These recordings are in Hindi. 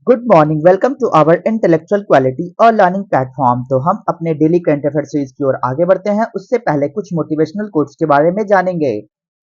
Good morning, welcome to our intellectual quality और लर्निंग प्लेटफॉर्म। तो हम अपने डेली करंट अफेयर सीरीज की ओर आगे बढ़ते हैं। उससे पहले कुछ मोटिवेशनल कोट्स के बारे में जानेंगे।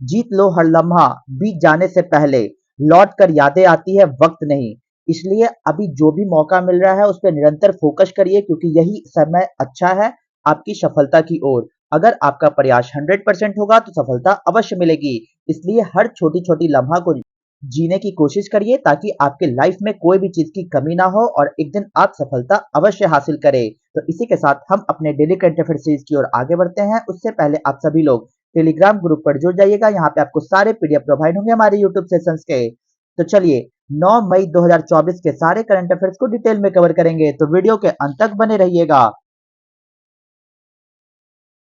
जीत लो हर लम्हा, बीत जाने से पहले लौट कर यादें आती है वक्त नहीं। इसलिए अभी जो भी मौका मिल रहा है उस पर निरंतर फोकस करिए, क्योंकि यही समय अच्छा है आपकी सफलता की ओर। अगर आपका प्रयास 100% होगा तो सफलता अवश्य मिलेगी। इसलिए हर छोटी छोटी लम्हा को जीने की कोशिश करिए, ताकि आपके लाइफ में कोई भी चीज की कमी ना हो और एक दिन आप सफलता अवश्य हासिल करें। तो इसी के साथ हम अपने डेली करंट अफेयर सीरीज की ओर आगे बढ़ते हैं। उससे पहले आप सभी लोग टेलीग्राम ग्रुप पर जुड़ जाइएगा। यहाँ पे आपको सारे पीडीएफ प्रोवाइड होंगे हमारे यूट्यूब सेशंस के। तो चलिए 9 मई 2024 के सारे करंट अफेयर्स को डिटेल में कवर करेंगे, तो वीडियो के अंत तक बने रहिएगा।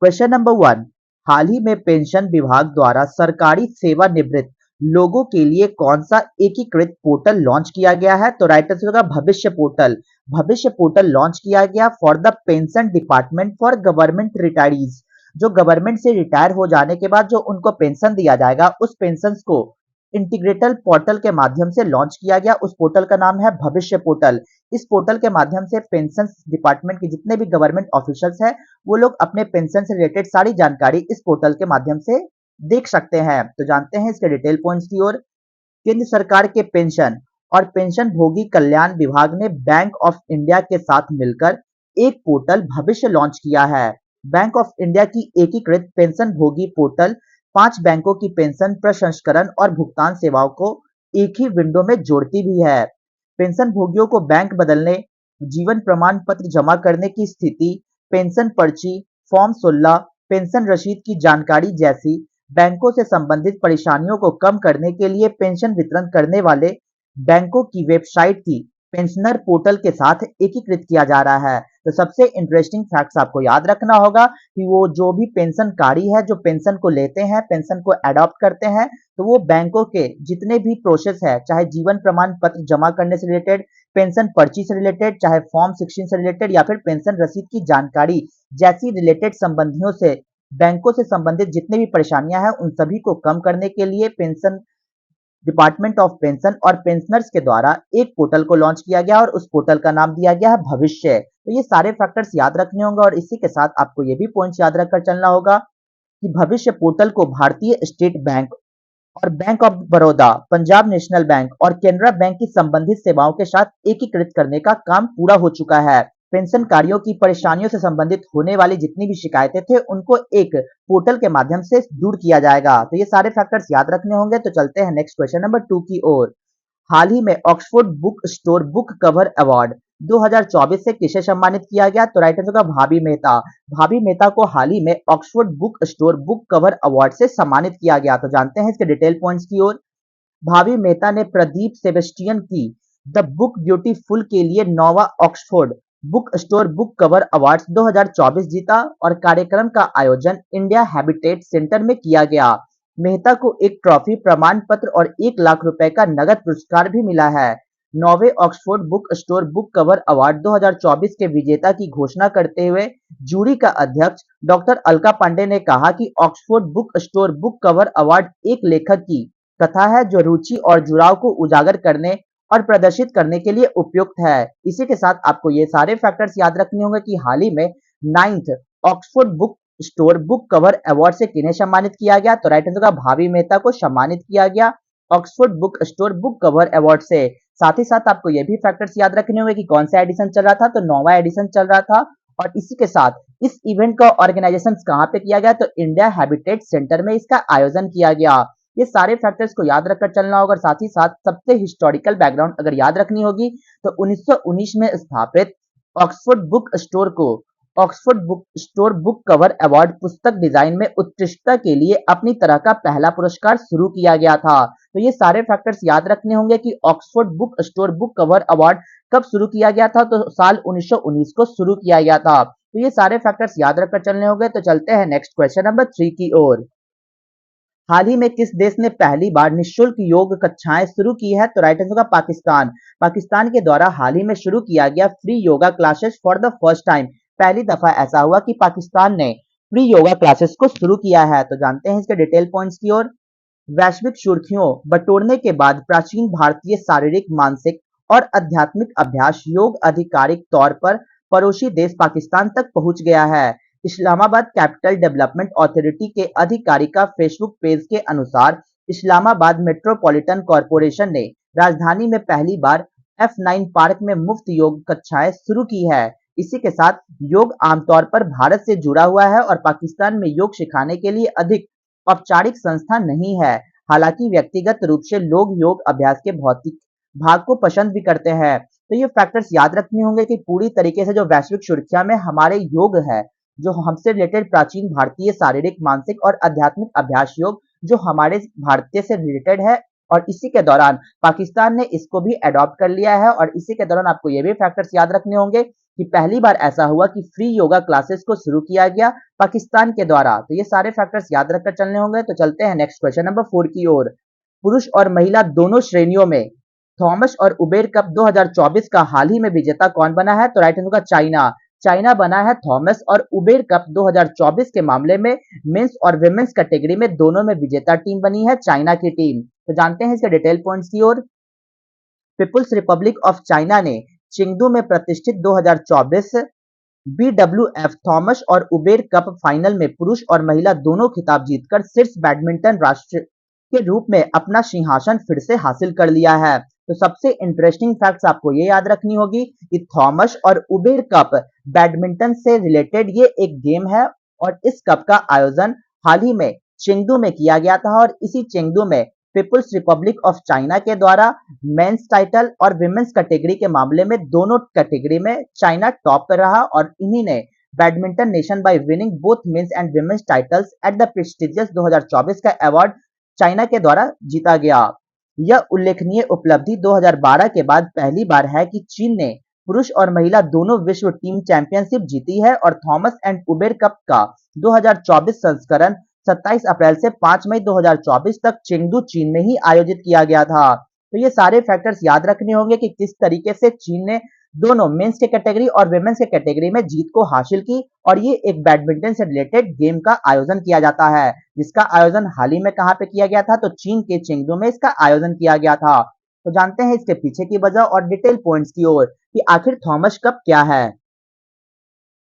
क्वेश्चन नंबर 1, हाल ही में पेंशन विभाग द्वारा सरकारी सेवानिवृत्त लोगों के लिए कौन सा एकीकृत पोर्टल लॉन्च किया गया है? तो राइट आंसर होगा भविष्य पोर्टल। भविष्य पोर्टल लॉन्च किया गया for the pension department for government retirees. जो गवर्नमेंट से रिटायर हो जाने के बाद जो उनको पेंशन दिया जाएगा, उस पेंशन को इंटीग्रेटेड पोर्टल के माध्यम से लॉन्च किया गया। उस पोर्टल का नाम है भविष्य पोर्टल। इस पोर्टल के माध्यम से पेंशन डिपार्टमेंट के जितने भी गवर्नमेंट ऑफिशियल्स हैं, वो लोग अपने पेंशन से रिलेटेड सारी जानकारी इस पोर्टल के माध्यम से देख सकते हैं। तो जानते हैं इसके डिटेल पॉइंट्स की ओर। केंद्र सरकार के पेंशन और पेंशन भोगी कल्याण विभाग ने बैंक ऑफ इंडिया के साथ मिलकर एक पोर्टल भविष्य लॉन्च किया है। बैंक ऑफ इंडिया की एकीकृत पेंशन भोगी पोर्टल 5 बैंकों की पेंशन प्रसंस्करण और भुगतान सेवाओं को एक ही विंडो में जोड़ती भी है। पेंशन भोगियों को बैंक बदलने, जीवन प्रमाण पत्र जमा करने की स्थिति, पेंशन पर्ची, फॉर्म 16, पेंशन रसीद की जानकारी जैसी बैंकों से संबंधित परेशानियों को कम करने के लिए पेंशन वितरण करने वाले बैंकों की वेबसाइट की पेंशनर पोर्टल के साथ एकीकृत किया जा रहा है। तो सबसे इंटरेस्टिंग फैक्ट्स आपको याद रखना होगा कि वो जो भी पेंशनकारी है, जो पेंशन को लेते हैं, पेंशन को अडॉप्ट करते हैं, तो वो बैंकों के जितने भी प्रोसेस है, चाहे जीवन प्रमाण पत्र जमा करने से रिलेटेड, पेंशन पर्ची से रिलेटेड, चाहे फॉर्म 16 से रिलेटेड या फिर पेंशन रसीद की जानकारी जैसी रिलेटेड संबंधियों से बैंकों से संबंधित जितने भी परेशानियां हैं, उन सभी को कम करने के लिए पेंशन डिपार्टमेंट ऑफ पेंशन और पेंशनर्स के द्वारा एक पोर्टल को लॉन्च किया गया और उस पोर्टल का नाम दिया गया है भविष्य। तो ये सारे फैक्टर्स याद रखने होंगे और इसी के साथ आपको ये भी पॉइंट्स याद रखकर चलना होगा कि भविष्य पोर्टल को भारतीय स्टेट बैंक और bank of Baroda, Punjab national bank और केनरा बैंक की संबंधित सेवाओं के साथ एकीकृत करने का काम पूरा हो चुका है। पेंशनकारियों की परेशानियों से संबंधित होने वाली जितनी भी शिकायतें थे, उनको एक पोर्टल के माध्यम से दूर किया जाएगा। तो ये सारे फैक्टर्स याद रखने होंगे। तो चलते हैं नेक्स्ट क्वेश्चन नंबर 2 की ओर। हाल ही में Oxford book store book cover award 2024 से किसे सम्मानित किया गया? तो राइट आंसर होगा भाभी मेहता। भाभी मेहता को हाल ही में Oxford book store book cover award से सम्मानित किया गया। तो जानते हैं इसके डिटेल पॉइंट्स की ओर। भाभी मेहता ने प्रदीप सेबेस्टियन की द बुक ब्यूटीफुल के लिए नौवा Oxford book store book cover awards 2024 जीता और कार्यक्रम का आयोजन इंडिया हैबिटेट सेंटर में किया गया। मेहता को एक ट्रॉफी, प्रमाण पत्र और 1 लाख रुपए का नगद पुरस्कार भी मिला है। नौवे Oxford book store book cover award 2024 के विजेता की घोषणा करते हुए जूरी का अध्यक्ष डॉक्टर अलका पांडे ने कहा कि Oxford book store book cover award एक लेखक की कथा है जो रुचि और जुड़ाव को उजागर करने और प्रदर्शित करने के लिए उपयुक्त है। इसी के साथ आपको ये सारे फैक्टर्स याद रखने होंगे कि हाल ही में 9th Oxford book store book cover award से किन्हें सम्मानित किया गया? तो राइट आंसर होगा भाभी मेहता को सम्मानित किया गया Oxford book store book cover award से। साथ ही साथ आपको ये भी फैक्टर्स याद रखने होंगे कि कौन सा एडिशन चल रहा था, तो 9वां एडिशन चल रहा था। और इसी के साथ इस इवेंट का ऑर्गेनाइजेशन कहाँ पे किया गया? तो इंडिया हैबिटेट सेंटर में इसका आयोजन किया गया। ये सारे फैक्टर्स को याद रखकर चलना होगा और साथ ही साथ सबसे हिस्टोरिकल बैकग्राउंड अगर याद रखनी होगी तो 1919 में स्थापित ऑक्सफोर्ड बुक स्टोर को Oxford book store book cover award पुस्तक डिजाइन में उत्कृष्टता के लिए अपनी तरह का पहला पुरस्कार शुरू किया गया था। तो ये सारे फैक्टर्स याद रखने होंगे कि Oxford book store book cover award कब शुरू किया गया था? तो साल 1919 को शुरू किया गया था। तो ये सारे फैक्टर्स याद रखकर चलने होंगे। तो चलते हैं नेक्स्ट क्वेश्चन नंबर 3 की ओर। हाल ही में किस देश ने पहली बार निःशुल्क योग कक्षाएं शुरू की है? तो राइट आंसर होगा पाकिस्तान। पाकिस्तान के द्वारा हाल ही में शुरू किया गया free yoga classes for the first time. पहली दफा ऐसा हुआ कि पाकिस्तान ने फ्री योगा क्लासेस को शुरू किया है। तो जानते हैं इसके डिटेल पॉइंट्स की ओर। वैश्विक सुर्खियों बटोरने के बाद प्राचीन भारतीय शारीरिक, मानसिक और आध्यात्मिक अभ्यास योग आधिकारिक तौर पर पड़ोसी देश पाकिस्तान तक पहुंच गया है। इस्लामाबाद कैपिटल डेवलपमेंट अथॉरिटी के अधिकारी का फेसबुक पेज के अनुसार इस्लामाबाद मेट्रोपॉलिटन कॉरपोरेशन ने राजधानी में पहली बार F9 पार्क में मुफ्त योग कक्षाएं शुरू की है। इसी के साथ योग आमतौर पर भारत से जुड़ा हुआ है और पाकिस्तान में योग सिखाने के लिए अधिक औपचारिक संस्था नहीं है। हालांकि व्यक्तिगत रूप से लोग योग अभ्यास के भौतिक भाग को पसंद भी करते हैं। तो ये फैक्टर्स याद रखने होंगे कि पूरी तरीके से जो वैश्विक सुरक्षा में हमारे योग है, जो हमसे रिलेटेड प्राचीन भारतीय शारीरिक मानसिक और आध्यात्मिक अभ्यास योग जो हमारे भारतीय से रिलेटेड है, और इसी के दौरान पाकिस्तान ने इसको भी अडॉप्ट कर लिया है। और इसी के दौरान आपको ये भी फैक्टर्स याद रखने होंगे कि पहली बार ऐसा हुआ कि फ्री योगा क्लासेस को शुरू किया गया पाकिस्तान के द्वारा। तो ये सारे फैक्टर्स याद रखकर चलने होंगे। तो चलते हैं नेक्स्ट क्वेश्चन नंबर 4 की ओर। पुरुष और महिला दोनों श्रेणियों में थॉमस और उबेर कप 2024 का हाल ही में विजेता कौन बना है? तो राइट आंसर होगा चाइना। चाइना बना है थॉमस और उबेर कप 2024 के मामले में मेंस और विमेंस कैटेगरी में दोनों में विजेता टीम बनी है चाइना की टीम। तो जानते हैं इसके डिटेल पॉइंट्स की ओर। पीपुल्स रिपब्लिक ऑफ चाइना ने चिंगदू में प्रतिष्ठित 2024 बीडब्ल्यूएफ थॉमस और उबेर कप फाइनल में पुरुष और महिला दोनों खिताब जीतकर शीर्ष बैडमिंटन राष्ट्र के रूप में अपना सिंहासन फिर से हासिल कर लिया है। तो सबसे इंटरेस्टिंग फैक्ट्स आपको ये याद रखनी होगी कि थॉमस और उबेर कप बैडमिंटन से रिलेटेड ये एक गेम है और इस कप का आयोजन हाल ही में चेंगडू में किया गया था। और इसी चेंगडू में पीपुल्स रिपब्लिक ऑफ चाइना के द्वारा मेंस टाइटल और विमेंस कैटेगरी के मामले में दोनों कैटेगरी में चाइना टॉप पर रहा और इन्हीं ने badminton nation by winning both men's and women's titles at the prestigious 2024 का अवार्ड चाइना के द्वारा जीता गया। यह उल्लेखनीय उपलब्धि 2012 के बाद पहली बार है कि चीन ने पुरुष और महिला दोनों विश्व टीम चैंपियनशिप जीती है और थॉमस एंड उबेर कप का 2024 संस्करण 27 अप्रैल से 5 मई 2024 तक चेंगडू चीन में ही आयोजित किया गया था। तो ये सारे फैक्टर्स याद रखने होंगे कि किस तरीके से चीन ने दोनों मेंस के कैटेगरी और विमेंस के कैटेगरी में जीत को हासिल की। और ये एक बैडमिंटन से रिलेटेड गेम का आयोजन किया जाता है जिसका आयोजन हाल ही में कहां पे किया गया था? तो चीन के चेंगडू में इसका आयोजन किया गया था। तो जानते हैं इसके पीछे की वजह और डिटेल पॉइंट्स की ओर कि आखिर थॉमस कप क्या है।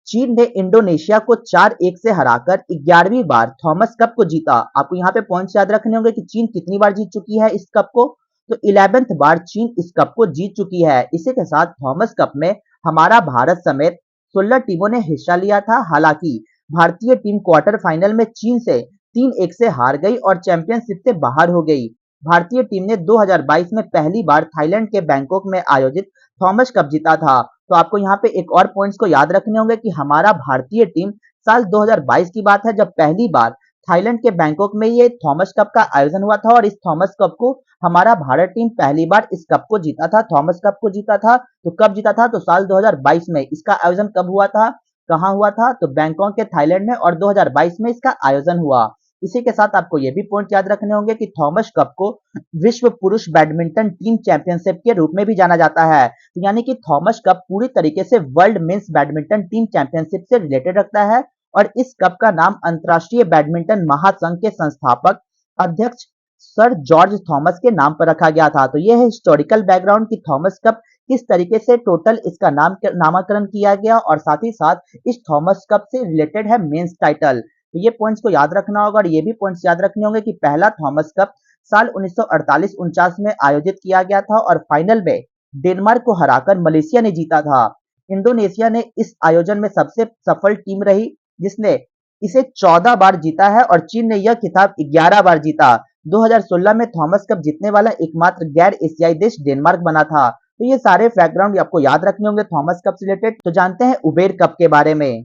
चीन ने इंडोनेशिया को 4-1 से हराकर 11वीं बार थॉमस कप को जीता। आपको यहाँ पे पॉइंट्स याद रखने होंगे कि चीन कितनी बार जीत चुकी है इस कप को? तो 11th बार चीन इस कप को जीत चुकी है। इसी के साथ थॉमस कप में हमारा भारत समेत 16 टीमों ने हिस्सा लिया था। हालांकि भारतीय टीम क्वार्टर फाइनल में चीन से 3-1 से हार गई और चैंपियनशिप से बाहर हो गई। भारतीय टीम ने 2022 में पहली बार थाईलैंड के बैंकॉक में आयोजित थॉमस कप जीता था। तो आपको यहाँ पे एक और पॉइंट्स को याद रखने होंगे कि हमारा भारतीय टीम साल 2022 की बात है जब पहली बार थाईलैंड के बैंकॉक में ये थॉमस कप का आयोजन हुआ था और इस थॉमस कप को हमारा भारत टीम पहली बार इस कप को जीता था, थॉमस कप को जीता था। तो कब जीता था? तो साल 2022 में। इसका आयोजन कब हुआ था, कहाँ हुआ था? तो बैंकॉक के थाईलैंड में और 2022 में इसका आयोजन हुआ। इसी के साथ आपको ये भी पॉइंट याद रखने होंगे कि थॉमस कप को विश्व पुरुष बैडमिंटन टीम चैंपियनशिप के रूप में भी जाना जाता है। तो यानी कि थॉमस कप पूरी तरीके से world men's badminton team championship से रिलेटेड रखता है और इस कप का नाम अंतरराष्ट्रीय बैडमिंटन महासंघ के संस्थापक अध्यक्ष सर जॉर्ज थॉमस के नाम पर रखा गया था। तो यह है हिस्टोरिकल बैकग्राउंड कि थॉमस कप किस तरीके से टोटल इसका नामकरण किया गया और साथ ही साथ इस थॉमस कप से रिलेटेड है मेंस टाइटल। तो ये पॉइंट्स को याद रखना होगा और ये भी पॉइंट्स याद रखने होंगे कि पहला थॉमस कप साल 1948-49 में आयोजित किया गया था और फाइनल में डेनमार्क को हराकर मलेशिया ने जीता था। इंडोनेशिया ने इस आयोजन में सबसे सफल टीम रही जिसने इसे 14 बार जीता है और चीन ने यह खिताब 11 बार जीता। 2016 में थॉमस कप जीतने वाला एकमात्र गैर एशियाई देश डेनमार्क बना था। तो ये सारे बैकग्राउंड आपको याद रखने होंगे थॉमस कप से रिलेटेड। तो जानते हैं उबेर कप के बारे में।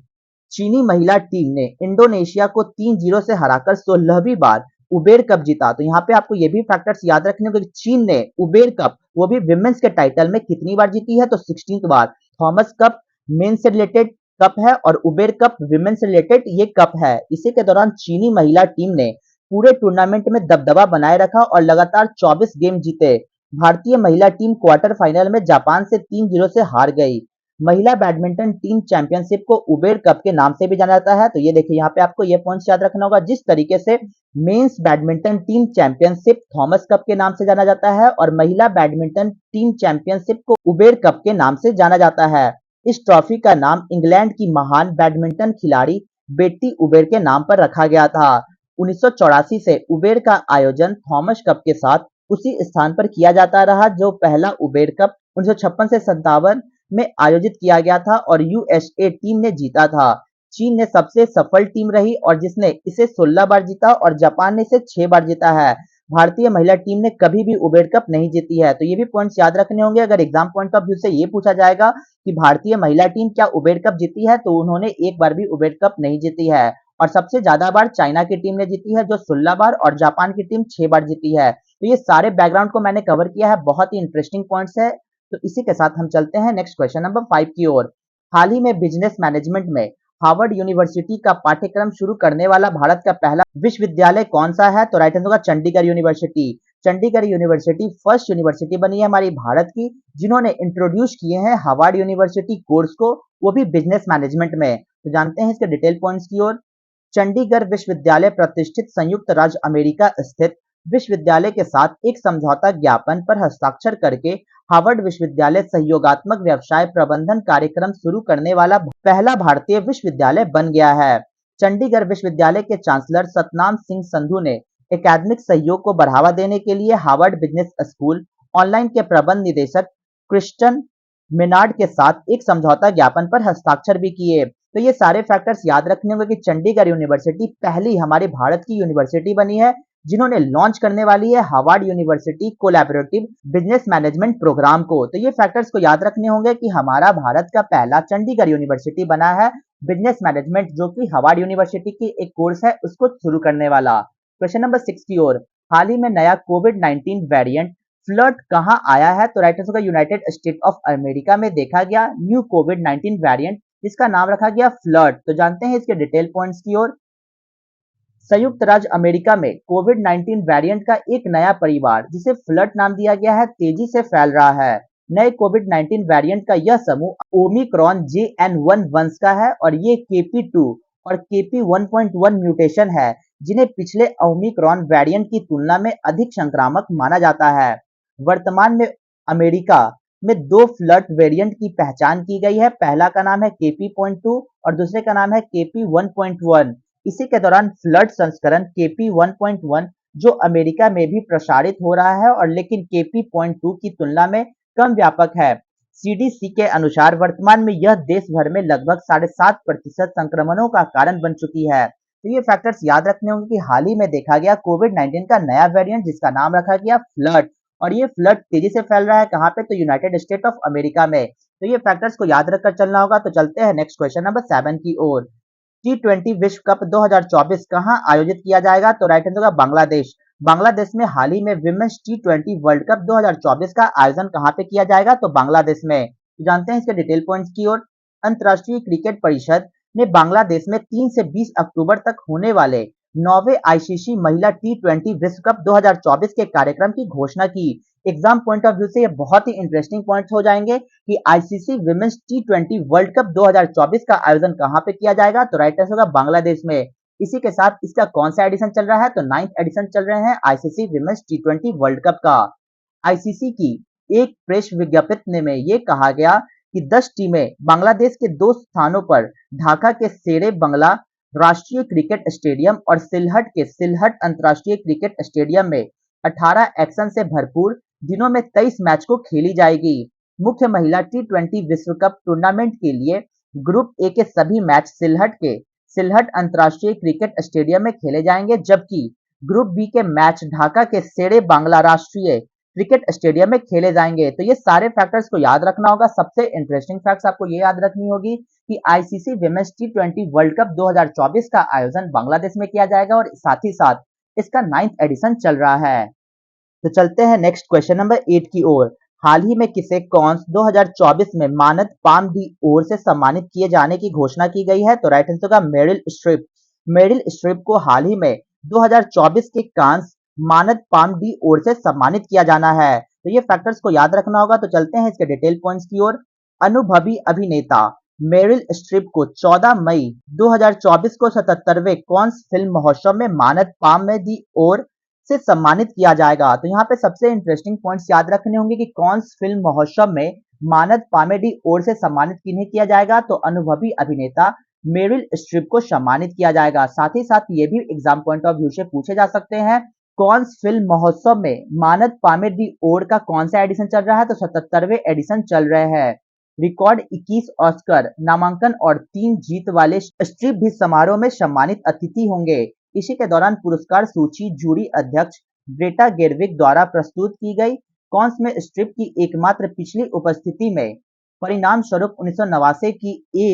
चीनी महिला टीम ने इंडोनेशिया को 3-0 से हराकर 16वीं बार उबेर कप जीता। तो यहाँ पे आपको ये भी फैक्टर्स याद रखने होंगे कि चीन ने उबेर कप वो भी विमेंस के टाइटल में कितनी बार जीती है? तो 16th बार। थॉमस कप मेन से रिलेटेड कप है और उबेर कप विमेन से रिलेटेड ये कप है। इसी के दौरान चीनी महिला टीम ने पूरे टूर्नामेंट में दबदबा बनाए रखा और लगातार 24 गेम जीते। भारतीय महिला टीम क्वार्टर फाइनल में जापान से 3-0 से हार गई। महिला बैडमिंटन टीम चैंपियनशिप को उबेर कप के नाम से भी जाना जाता है। तो ये देखिए यहाँ पे आपको ये पॉइंट्स याद रखना होगा। जिस तरीके से men's badminton team championship Thomas cup के नाम से जाना जाता है और महिला बैडमिंटन टीम चैंपियनशिप को उबेर कप के नाम से जाना जाता है। इस ट्रॉफी का नाम इंग्लैंड की महान बैडमिंटन खिलाड़ी बेट्टी उबेर के नाम पर रखा गया था। 1984 से उबेर का आयोजन थॉमस कप के साथ उसी स्थान पर किया जाता रहा जो पहला उबेर कप 1956 से 57 में आयोजित किया गया था और यूएसए टीम ने जीता था। चीन ने सबसे सफल टीम रही और जिसने इसे 16 बार जीता और जापान ने इसे 6 बार जीता है। भारतीय महिला टीम ने कभी भी उबेर कप नहीं जीती है। तो ये भी पॉइंट्स याद रखने होंगे। अगर एग्जाम पॉइंट ऑफ व्यू से ये पूछा जाएगा कि भारतीय महिला टीम क्या उबेर कप जीती है, तो उन्होंने एक बार भी उबेर कप नहीं जीती है और सबसे ज्यादा बार चाइना की टीम ने जीती है जो 16 बार और जापान की टीम 6 बार जीती है। तो ये सारे बैकग्राउंड को मैंने कवर किया है, बहुत ही इंटरेस्टिंग पॉइंट्स है। तो इसी के साथ हम चलते हैं नेक्स्ट क्वेश्चन नंबर 5 की ओर। हाल ही में बिजनेस मैनेजमेंट में हार्वर्ड यूनिवर्सिटी का पाठ्यक्रम शुरू करने वाला भारत का पहला विश्वविद्यालय कौन सा है? तो राइट आंसर होगा Chandigarh university. Chandigarh university first university बनी है हमारी भारत की जिन्होंने इंट्रोड्यूस किए हैं हार्वर्ड यूनिवर्सिटी कोर्स को, वो भी बिजनेस मैनेजमेंट में। तो जानते हैं इसके डिटेल पॉइंट्स की ओर। चंडीगढ़ विश्वविद्यालय प्रतिष्ठित संयुक्त राज्य अमेरिका स्थित विश्वविद्यालय के साथ एक समझौता ज्ञापन पर हस्ताक्षर करके हार्वर्ड विश्वविद्यालय सहयोगात्मक व्यवसाय प्रबंधन कार्यक्रम शुरू करने वाला पहला भारतीय विश्वविद्यालय बन गया है। चंडीगढ़ विश्वविद्यालय के चांसलर सतनाम सिंह संधू ने एकेडमिक सहयोग को बढ़ावा देने के लिए हार्वर्ड बिजनेस स्कूल ऑनलाइन के प्रबंध निदेशक क्रिस्टन मेनार्ड के साथ एक समझौता ज्ञापन पर हस्ताक्षर भी किए। तो ये सारे फैक्टर्स याद रखने होंगे कि चंडीगढ़ यूनिवर्सिटी पहली हमारे भारत की यूनिवर्सिटी बनी है जिन्होंने लॉन्च करने वाली है Harvard university collaborative business management program को। तो ये फैक्टर्स को याद रखने होंगे कि हमारा भारत का पहला चंडीगढ़ यूनिवर्सिटी बना है बिजनेस मैनेजमेंट जो कि हार्वर्ड यूनिवर्सिटी की एक कोर्स है उसको शुरू करने वाला। क्वेश्चन नंबर 6 की ओर। हाल ही में नया कोविड-19 वेरिएंट फ्लर्ट कहां आया है? तो राइट आंसर होगा यूनाइटेड स्टेट ऑफ अमेरिका में देखा गया न्यू कोविड-19 वेरिएंट जिसका नाम रखा गया फ्लर्ट। तो जानते हैं इसके डिटेल पॉइंट्स की ओर। संयुक्त राज्य अमेरिका में कोविड-19 वेरिएंट का एक नया परिवार जिसे फ्लर्ट नाम दिया गया है तेजी से फैल रहा है। नए कोविड-19 वेरिएंट का यह समूह ओमिक्रॉन JN.1 वंश का है और ये KP2 और KP1.1 म्यूटेशन है जिन्हें पिछले ओमिक्रॉन वेरिएंट की तुलना में अधिक संक्रामक माना जाता है। वर्तमान में अमेरिका में दो फ्लर्ट वेरिएंट की पहचान की गई है। पहला का नाम है KP.2 और दूसरे का नाम है KP1.1। इसी के दौरान फ्लर्ट संस्करण KP1.1 जो अमेरिका में भी प्रसारित हो रहा है और लेकिन KP.2 की तुलना में कम व्यापक है। CDC के अनुसार वर्तमान में यह देश भर में लगभग 7.5% संक्रमणों का कारण बन चुकी है। तो ये फैक्टर्स याद रखने होंगे कि हाल ही में देखा गया कोविड-19 का नया वेरिएंट जिसका नाम रखा गया फ्लर्ट और ये फ्लर्ट तेजी से फैल रहा है कहाँ पे? तो यूनाइटेड स्टेट ऑफ अमेरिका में। तो ये फैक्टर्स को याद रखकर चलना होगा। तो चलते हैं नेक्स्ट क्वेश्चन नंबर 7 की ओर। T20 विश्व कप 2024 कहां आयोजित किया जाएगा? तो राइट आंसर होगा बांग्लादेश। बांग्लादेश में हाल ही में विमेंस T20 वर्ल्ड कप 2024 का आयोजन कहां पे किया जाएगा? तो बांग्लादेश में। तो जानते हैं इसके डिटेल पॉइंट्स की ओर। अंतर्राष्ट्रीय क्रिकेट परिषद ने बांग्लादेश में 3 से 20 अक्टूबर तक होने वाले 9वें ICC महिला T20 विश्व कप 2024 के कार्यक्रम की घोषणा की। एग्जाम पॉइंट ऑफ व्यू से ये बहुत ही इंटरेस्टिंग पॉइंट्स हो जाएंगे कि ICC women's T20 world cup 2024 का आयोजन कहां पे किया जाएगा? तो राइट आंसर होगा बांग्लादेश में। इसी के साथ इसका कौन सा एडिशन चल रहा है? तो 9th एडिशन चल रहे हैं ICC women's T20 world cup का। ICC की एक प्रेस विज्ञप्ति में ये कहा गया कि 10 टीमें बांग्लादेश के दो स्थानों पर ढाका के शेरे बंगला राष्ट्रीय क्रिकेट स्टेडियम और सिलहट के सिलहट अंतर्राष्ट्रीय क्रिकेट स्टेडियम में 18 एक्शन से भरपूर दिनों में 23 मैच को खेली जाएगी। मुख्य महिला T20 विश्व कप टूर्नामेंट के लिए ग्रुप ए के सभी मैच सिलहट के सिलहट अंतर्राष्ट्रीय क्रिकेट स्टेडियम में खेले जाएंगे जबकि ग्रुप बी के मैच ढाका के शेरे बांग्ला राष्ट्रीय क्रिकेट स्टेडियम में खेले जाएंगे। तो ये सारे फैक्टर्स को याद रखना होगा। सबसे इंटरेस्टिंग फैक्ट्स आपको ये याद रखनी होगी कि ICC women's T20 world cup 2024 का आयोजन बांग्लादेश में किया जाएगा और साथ ही साथ इसका 9th एडिशन चल रहा है। तो चलते हैं नेक्स्ट क्वेश्चन नंबर 8 की ओर। हाल ही में किसे कॉन्स 2024 में मानद पाम डी ओर से सम्मानित किए जाने की घोषणा की गई है? तो राइट आंसर होगा मेरिल स्ट्रिप। मेरिल स्ट्रिप को हाल ही में 2024 के कांस मानद पाम डी ओर से सम्मानित किया जाना है। तो ये फैक्टर्स को याद रखना होगा। तो चलते हैं इसके डिटेल पॉइंट्स की ओर। अनुभवी अभिनेता मेरिल स्ट्रिप को 14 मई 2024 को 77वें कांस फिल्म महोत्सव में मानद पाल्म दी ओर से सम्मानित किया जाएगा। तो यहाँ पे सबसे इंटरेस्टिंग पॉइंट्स याद रखने होंगे कि कांस फिल्म महोत्सव में मानद पाल्म दी ओर से सम्मानित किन्हें किया जाएगा, तो अनुभवी अभिनेता मेरिल स्ट्रिप को सम्मानित किया जाएगा। साथ ही साथ ये भी एग्जाम पॉइंट ऑफ व्यू से पूछे जा सकते हैं, कांस फिल्म महोत्सव में मानद पाल्म दी ओर का कौन सा एडिशन चल रहा है, तो 77वें एडिशन चल रहे हैं। रिकॉर्ड 21 ऑस्कर नामांकन और 3 जीत वाले स्ट्रिप भी समारोह में सम्मानित अतिथि होंगे। इसी के दौरान पुरस्कार सूची जूरी अध्यक्ष ग्रेटा गेरविग द्वारा प्रस्तुत की गई। कांस में स्ट्रिप की एकमात्र पिछली उपस्थिति में परिणाम स्वरूप 1989 की a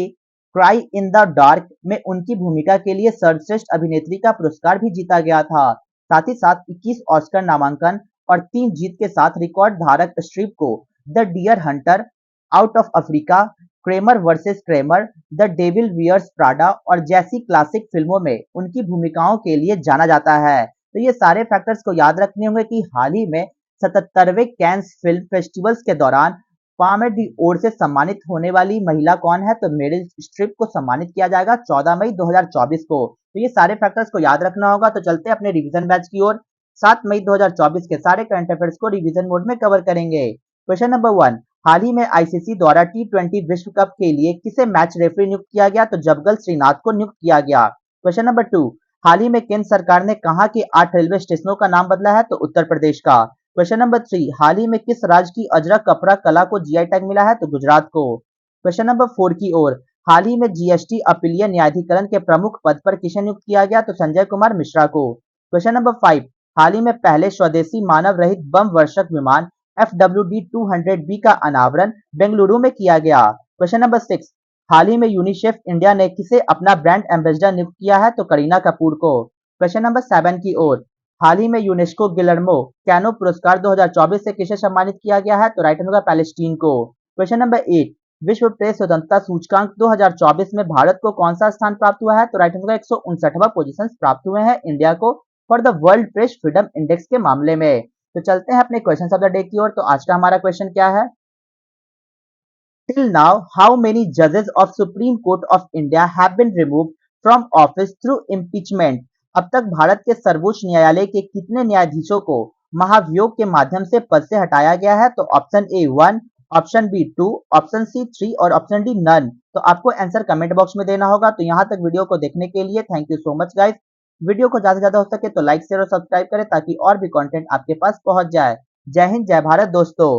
cry in the dark में उनकी भूमिका के लिए सर्वश्रेष्ठ अभिनेत्री का पुरस्कार भी जीता गया था। साथ ही साथ 21 ऑस्कर नामांकन और 3 जीत के साथ रिकॉर्ड धारक स्ट्रिप को the deer hunter, out of Africa, Kramer versus Kramer, the devil wears Prada और जैसी क्लासिक फिल्मों में उनकी भूमिकाओं के लिए जाना जाता है। तो ये सारे फैक्टर्स को याद रखने होंगे कि हाल ही में 77वें कैंस फिल्म फेस्टिवल्स के दौरान पाल्म दी ओर से सम्मानित होने वाली महिला कौन है, तो मेरिल स्ट्रिप को सम्मानित किया जाएगा 14 मई 2024 को। तो ये सारे फैक्टर्स को याद रखना होगा। तो चलते हैं अपने रिवीजन बैच की ओर। 7 मई 2024 के सारे करंट अफेयर्स को रिवीजन मोड में कवर करेंगे। क्वेश्चन नंबर 1, हाल ही में आईसीसी द्वारा T20 विश्व कप के लिए किसे मैच रेफरी नियुक्त किया गया, तो जबगल श्रीनाथ को नियुक्त किया गया। क्वेश्चन नंबर 2, हाल ही में केंद्र सरकार ने कहा कि 8 रेलवे स्टेशनों का नाम बदला है, तो उत्तर प्रदेश का। क्वेश्चन नंबर 3, हाल ही में किस राज्य की अजरक कपड़ा कला को जीआई टैग मिला है, तो गुजरात को। क्वेश्चन नंबर 4 की ओर, हाल ही में जीएसटी अपीलीय न्यायाधिकरण के प्रमुख पद पर किसे नियुक्त किया गया, तो संजय कुमार मिश्रा को। क्वेश्चन नंबर 5, हाल ही में पहले स्वदेशी मानव रहित बम वर्षक विमान FWD-200B का अनावरण बेंगलुरु में किया गया। क्वेश्चन नंबर 6, हाल ही में यूनिसेफ इंडिया ने किसे अपना ब्रांड एम्बेसडर नियुक्त किया है, तो करीना कपूर को। क्वेश्चन नंबर 7 की ओर, हाल ही में यूनेस्को गिलर्मो कैनो पुरस्कार 2024 से किसे सम्मानित किया गया है, तो राइट आंसर होगा पैलेस्टीन को। क्वेश्चन नंबर 8, विश्व प्रेस स्वतंत्रता सूचकांक 2024 में भारत को कौन सा स्थान प्राप्त हुआ है, तो राइट आंसर होगा 159वां पोजीशन प्राप्त हुए हैं इंडिया को for the world press freedom index के मामले में। तो चलते हैं अपने क्वेश्चन ऑफ द डे की ओर। तो आज का हमारा क्वेश्चन क्या है, टिल नाउ हाउ मेनी जजेस of supreme court of India have been removed from office through impeachment. अब तक भारत के सर्वोच्च न्यायालय के कितने न्यायाधीशों को महाभियोग के माध्यम से पद से हटाया गया है, तो option A 1, option B 2, option C 3 और ऑप्शन डी नन। तो आपको आंसर कमेंट बॉक्स में देना होगा। तो यहाँ तक वीडियो को देखने के लिए thank you so much guys. Video को ज्यादा से ज्यादा हो सके तो लाइक शेयर और सब्सक्राइब करें ताकि और भी कंटेंट आपके पास पहुंच जाए। जय हिंद, जय भारत दोस्तों।